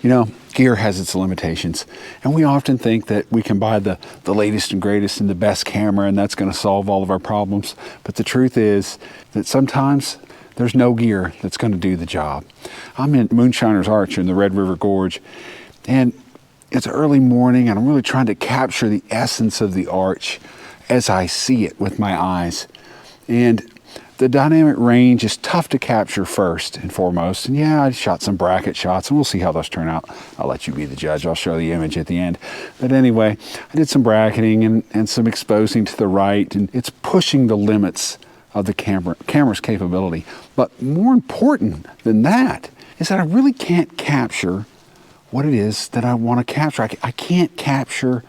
You know, gear has its limitations, and we often think that we can buy the latest and greatest and the best camera, and that's going to solve all of our problems. But the truth is that sometimes there's no gear that's going to do the job. I'm in Moonshiner's Arch in the Red River Gorge, and it's early morning, and I'm really trying to capture the essence of the arch as I see it with my eyes. And the dynamic range is tough to capture first and foremost. And yeah, I shot some bracket shots, and we'll see how those turn out. I'll let you be the judge. I'll show the image at the end. But anyway, I did some bracketing and some exposing to the right, and it's pushing the limits of the camera's capability. But more important than that is that I really can't capture what it is that I want to capture. I can't capture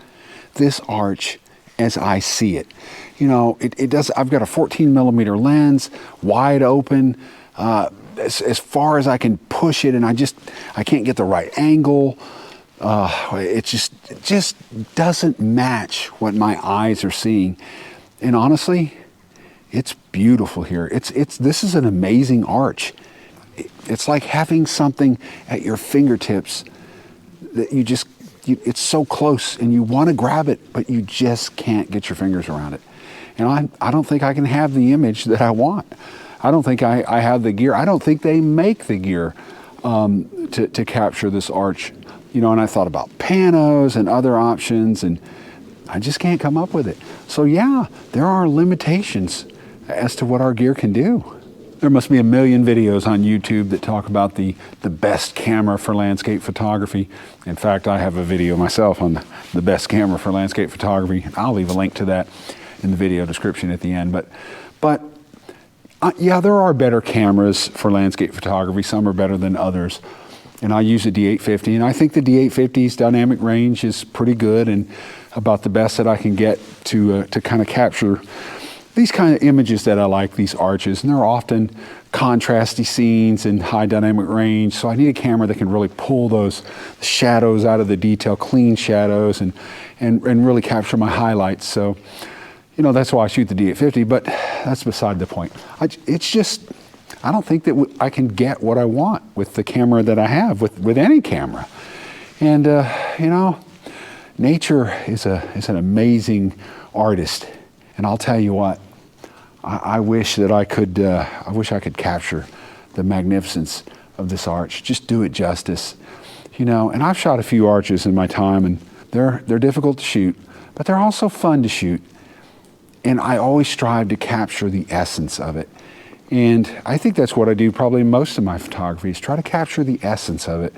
this arch as I see it. You know, it does. I've got a 14mm lens, wide open, as far as I can push it, and I can't get the right angle. It just doesn't match what my eyes are seeing. And honestly, it's beautiful here. This is an amazing arch. It's like having something at your fingertips that it's so close and you want to grab it, but you just can't get your fingers around it. And I don't think I can have the image that I want. I don't think I have the gear. I don't think they make the gear to capture this arch. You know, and I thought about panos and other options, and I just can't come up with it. So yeah, there are limitations as to what our gear can do. There must be a million videos on YouTube that talk about the best camera for landscape photography. In fact, I have a video myself on the best camera for landscape photography. I'll leave a link to that in the video description at the end. But yeah, there are better cameras for landscape photography. Some are better than others. And I use a D850, and I think the D850's dynamic range is pretty good and about the best that I can get to kind of capture these kind of images that I like, these arches. And they're often contrasty scenes and high dynamic range. So I need a camera that can really pull those shadows out of the detail, clean shadows, and really capture my highlights. So, you know, that's why I shoot the D850, but that's beside the point. It's just, I don't think that I can get what I want with the camera that I have, with any camera. And, you know, nature is an amazing artist. And I'll tell you what, I wish that I could capture the magnificence of this arch, just do it justice. You know, and I've shot a few arches in my time, and they're difficult to shoot, but they're also fun to shoot. And I always strive to capture the essence of it. And I think that's what I do probably most of my photography, is try to capture the essence of it,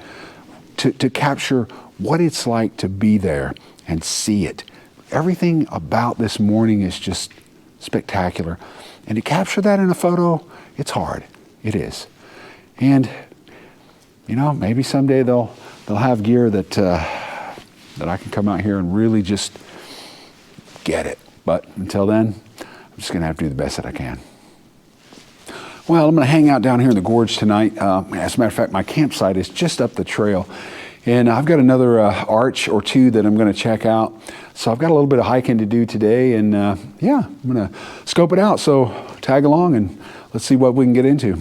to capture what it's like to be there and see it. Everything about this morning is just spectacular. And to capture that in a photo, it's hard. It is. And, you know, maybe someday they'll have gear that I can come out here and really just get it. But until then, I'm just going to have to do the best that I can. Well, I'm going to hang out down here in the gorge tonight. As a matter of fact, my campsite is just up the trail. And I've got another arch or two that I'm going to check out. So I've got a little bit of hiking to do today. And yeah, I'm going to scope it out. So tag along and let's see what we can get into.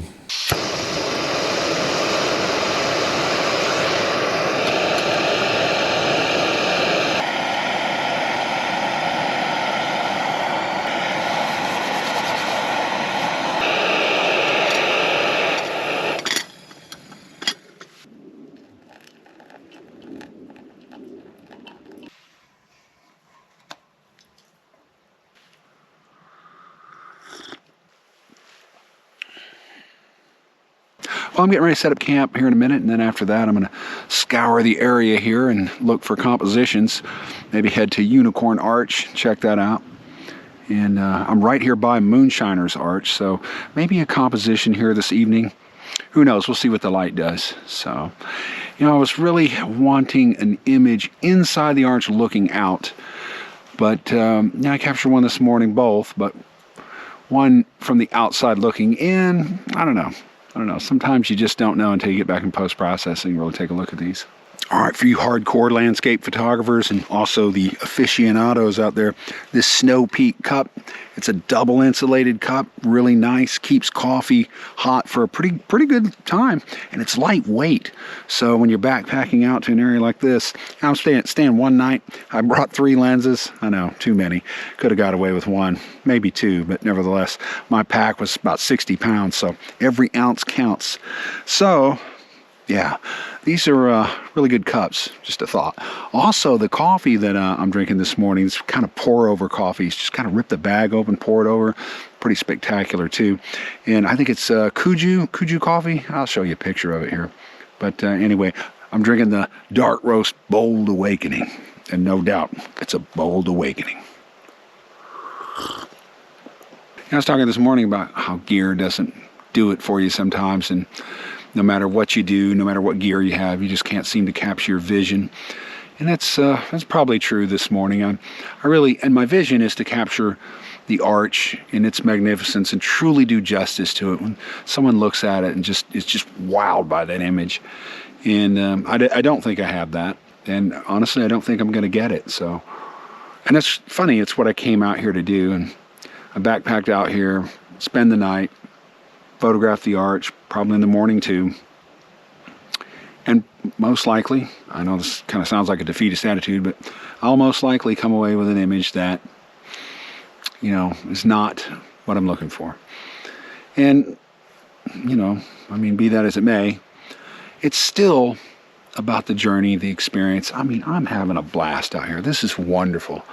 Well, I'm getting ready to set up camp here in a minute, and then after that I'm going to scour the area here and look for compositions. Maybe head to Unicorn Arch, check that out. And I'm right here by Moonshiner's Arch, so maybe a composition here this evening. Who knows? We'll see what the light does. So, you know, I was really wanting an image inside the arch looking out. But yeah, I captured one this morning, both, but one from the outside looking in. I don't know. Sometimes you just don't know until you get back in post-processing and really take a look at these. All right, for you hardcore landscape photographers and also the aficionados out there, this Snow Peak cup, it's a double insulated cup, really nice, keeps coffee hot for a pretty good time, and it's lightweight. So when you're backpacking out to an area like this, I'm staying one night. I brought 3 lenses. I know, too many. Could have got away with 1, maybe 2, but nevertheless, my pack was about 60 pounds, so every ounce counts. So yeah, these are really good cups, just a thought. Also, the coffee that I'm drinking this morning is kind of pour-over coffee. Just kind of rip the bag open, pour it over. Pretty spectacular, too. And I think it's Kuju coffee. I'll show you a picture of it here. But anyway, I'm drinking the Dark Roast Bold Awakening. And no doubt, it's a bold awakening. I was talking this morning about how gear doesn't do it for you sometimes, and no matter what you do, no matter what gear you have, you just can't seem to capture your vision. And that's probably true this morning. And my vision is to capture the arch in its magnificence and truly do justice to it. When someone looks at it and is just wowed by that image. And I don't think I have that. And honestly, I don't think I'm going to get it. So, and it's funny. It's what I came out here to do. And I backpacked out here, spend the night, photograph the arch, probably in the morning too. And most likely, I know this kind of sounds like a defeatist attitude, but I'll most likely come away with an image that, is not what I'm looking for. And, be that as it may, it's still about the journey, the experience. I'm having a blast out here. This is wonderful.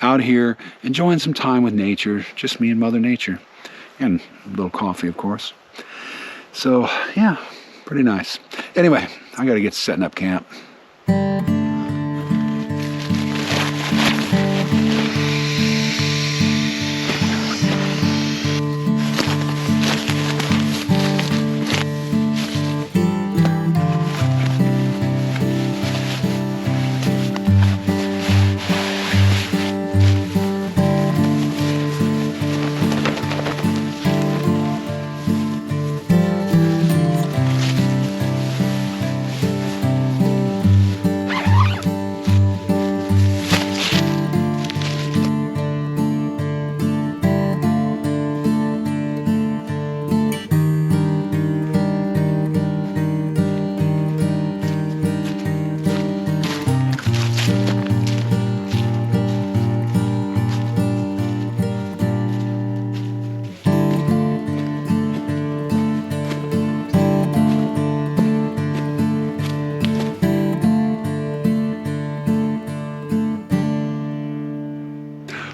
Out here, enjoying some time with nature, just me and Mother Nature. And a little coffee, of course. So, yeah, pretty nice. Anyway, I got to get setting up camp.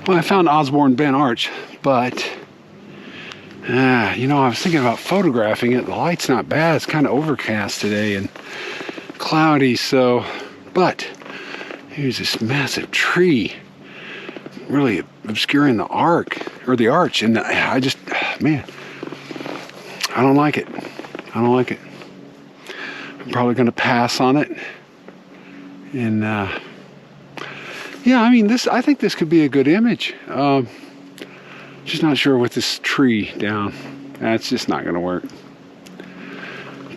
Well, I found Osborne Bend Arch, but, I was thinking about photographing it. The light's not bad. It's kind of overcast today and cloudy, but here's this massive tree really obscuring the arch, and I don't like it. I'm probably going to pass on it, and, I think this could be a good image. Just not sure with this tree down. That's just not going to work.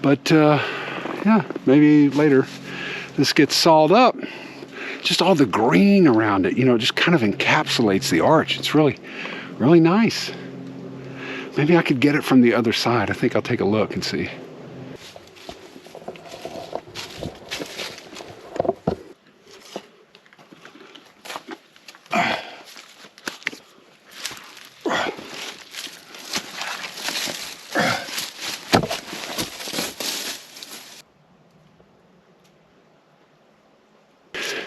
But, maybe later this gets sawed up. Just all the green around it, just kind of encapsulates the arch. It's really, really nice. Maybe I could get it from the other side. I think I'll take a look and see.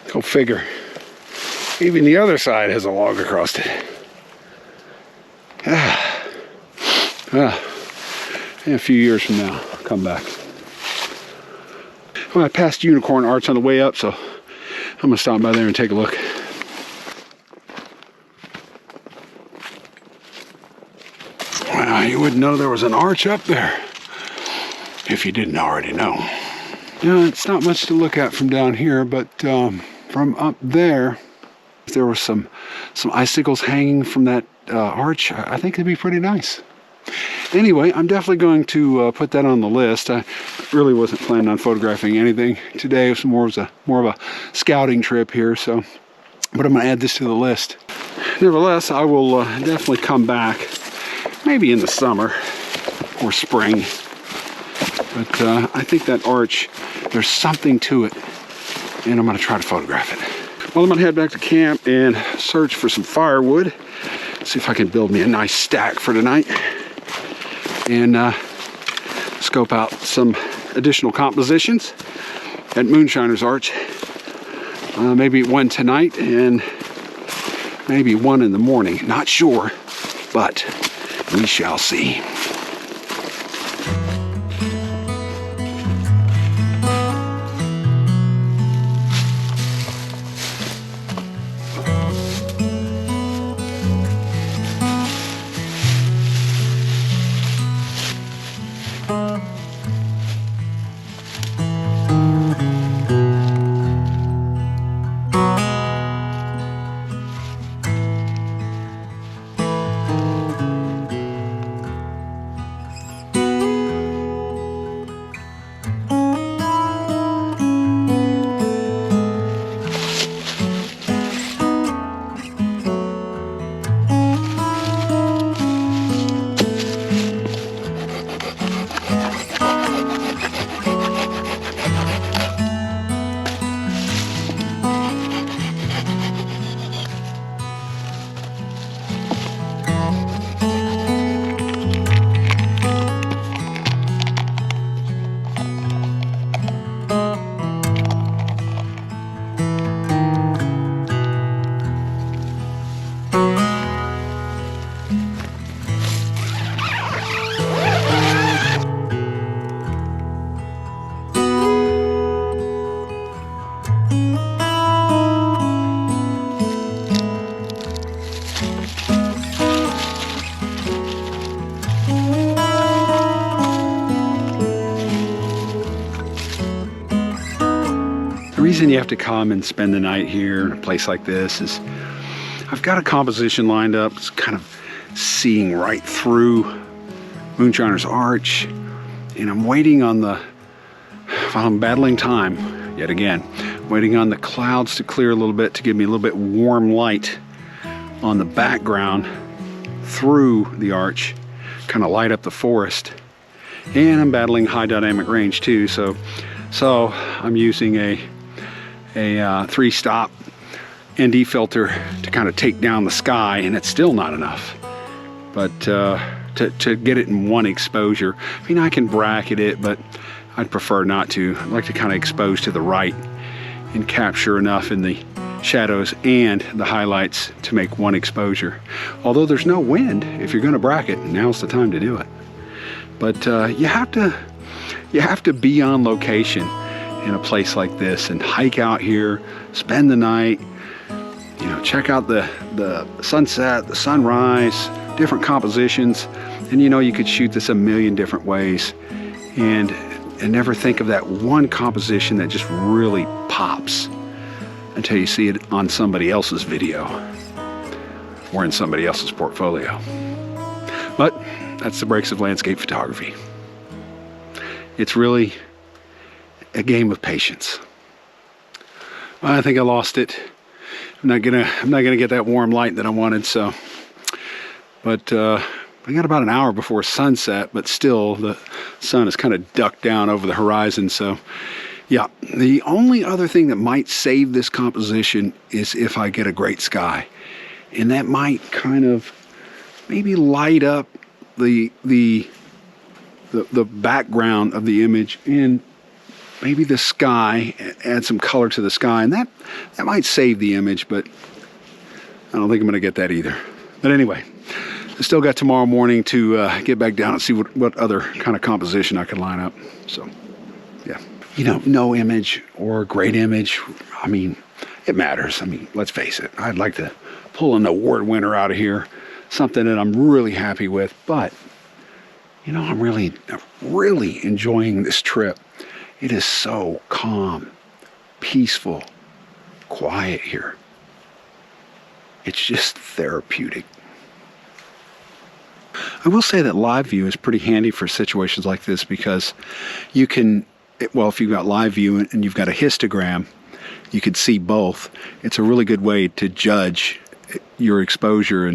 Go figure. Even the other side has a log across it. And a few years from now, I'll come back. Well, I passed Unicorn Arch on the way up, so I'm gonna stop by there and take a look. Well, you wouldn't know there was an arch up there if you didn't already know. It's not much to look at from down here, but from up there, if there were some icicles hanging from that arch, I think it'd be pretty nice. anyway, I'm definitely going to put that on the list. I really wasn't planning on photographing anything today. It was more of a scouting trip here, so, but I'm going to add this to the list. Nevertheless, I will definitely come back, maybe in the summer or spring. But I think that arch, there's something to it, and I'm going to try to photograph it. Well, I'm going to head back to camp and search for some firewood. See if I can build me a nice stack for tonight. And scope out some additional compositions at Moonshiner's Arch. Maybe one tonight and maybe one in the morning. Not sure, but we shall see. The reason you have to come and spend the night here in a place like this is I've got a composition lined up. It's kind of seeing right through Moonshiner's Arch, and I'm waiting on the, while I'm battling time yet again, waiting on the clouds to clear a little bit to give me a little bit warm light on the background through the arch, kind of light up the forest. And I'm battling high dynamic range too, so I'm using a 3-stop ND filter to kind of take down the sky, and it's still not enough. But to get it in one exposure, I mean, I can bracket it, but I'd prefer not to. I'd like to kind of expose to the right and capture enough in the shadows and the highlights to make one exposure. Although there's no wind, if you're going to bracket, now's the time to do it. But you have to be on location in a place like this and hike out here, spend the night, you know, check out the sunset, the sunrise, different compositions, and you know, you could shoot this a million different ways and never think of that one composition that just really pops until you see it on somebody else's video or in somebody else's portfolio. But that's the breaks of landscape photography. It's really a game of patience. Well, I think I lost it. I'm not gonna get that warm light that I wanted, so. But I got about an hour before sunset, but still the sun is kind of ducked down over the horizon, so yeah. The only other thing that might save this composition is if I get a great sky, and that might kind of maybe light up the background of the image, and maybe the sky, add some color to the sky, and that might save the image, but I don't think I'm going to get that either. But anyway, I still got tomorrow morning to get back down and see what other kind of composition I can line up. So, yeah. You know, no image or great image, I mean, it matters. I mean, let's face it. I'd like to pull an award winner out of here, something that I'm really happy with, but, you know, I'm really enjoying this trip. It is so calm, peaceful, quiet here. It's just therapeutic. I will say that live view is pretty handy for situations like this because you can, well, if you've got live view and you've got a histogram, you could see both. It's a really good way to judge your exposure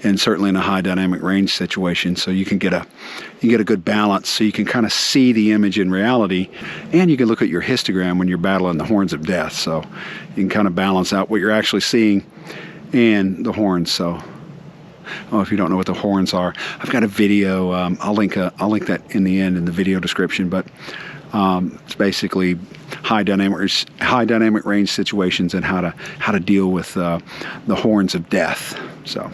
and certainly in a high dynamic range situation, so you get a good balance, so you can kind of see the image in reality, and you can look at your histogram when you're battling the horns of death, so you can kind of balance out what you're actually seeing and the horns. So, oh, if you don't know what the horns are, I've got a video. I'll link that in the end in the video description. But it's basically high dynamic range situations and how to deal with the horns of death. So.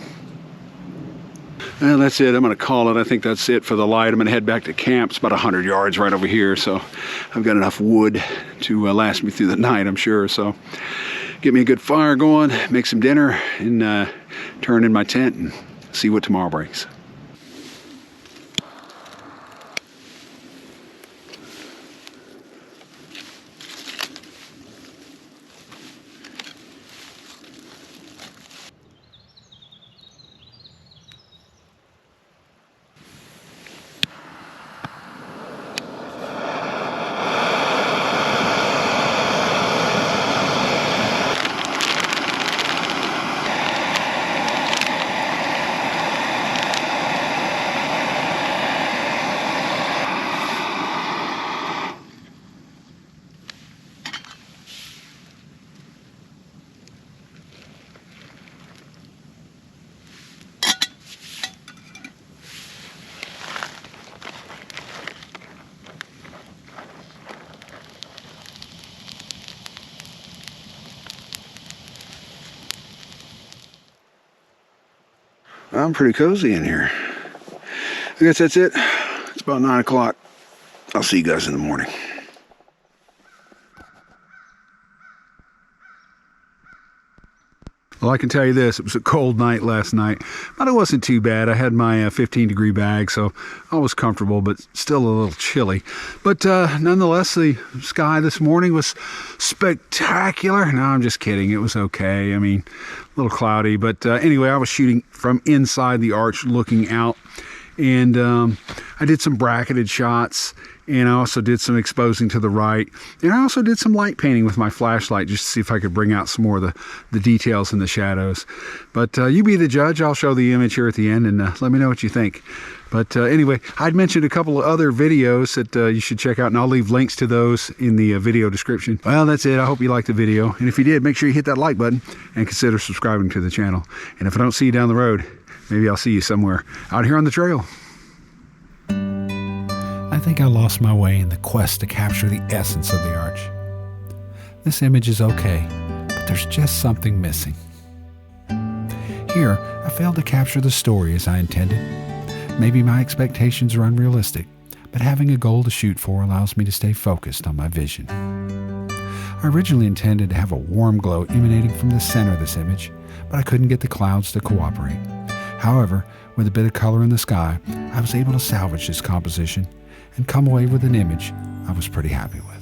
And that's it. I'm going to call it. I think that's it for the light. I'm going to head back to camp. It's about 100 yards right over here, so I've got enough wood to last me through the night, I'm sure. So get me a good fire going, make some dinner, and turn in my tent and see what tomorrow brings. I'm pretty cozy in here. I guess that's it. It's about 9 o'clock. I'll see you guys in the morning. Well, I can tell you this, it was a cold night last night, but it wasn't too bad. I had my 15-degree bag, so I was comfortable, but still a little chilly. But nonetheless, the sky this morning was spectacular. No, I'm just kidding. It was okay. I mean, a little cloudy, but anyway, I was shooting from inside the arch looking out, and I did some bracketed shots, and I also did some exposing to the right, and I also did some light painting with my flashlight just to see if I could bring out some more of the details in the shadows. But you be the judge. I'll show the image here at the end, and let me know what you think. But anyway, I'd mentioned a couple of other videos that you should check out, and I'll leave links to those in the video description. Well, that's it. I hope you liked the video, and if you did, make sure you hit that like button and consider subscribing to the channel. And if I don't see you down the road, maybe I'll see you somewhere out here on the trail. I think I lost my way in the quest to capture the essence of the arch. This image is okay, but there's just something missing. Here, I failed to capture the story as I intended. Maybe my expectations are unrealistic, but having a goal to shoot for allows me to stay focused on my vision. I originally intended to have a warm glow emanating from the center of this image, but I couldn't get the clouds to cooperate. However, with a bit of color in the sky, I was able to salvage this composition and come away with an image I was pretty happy with.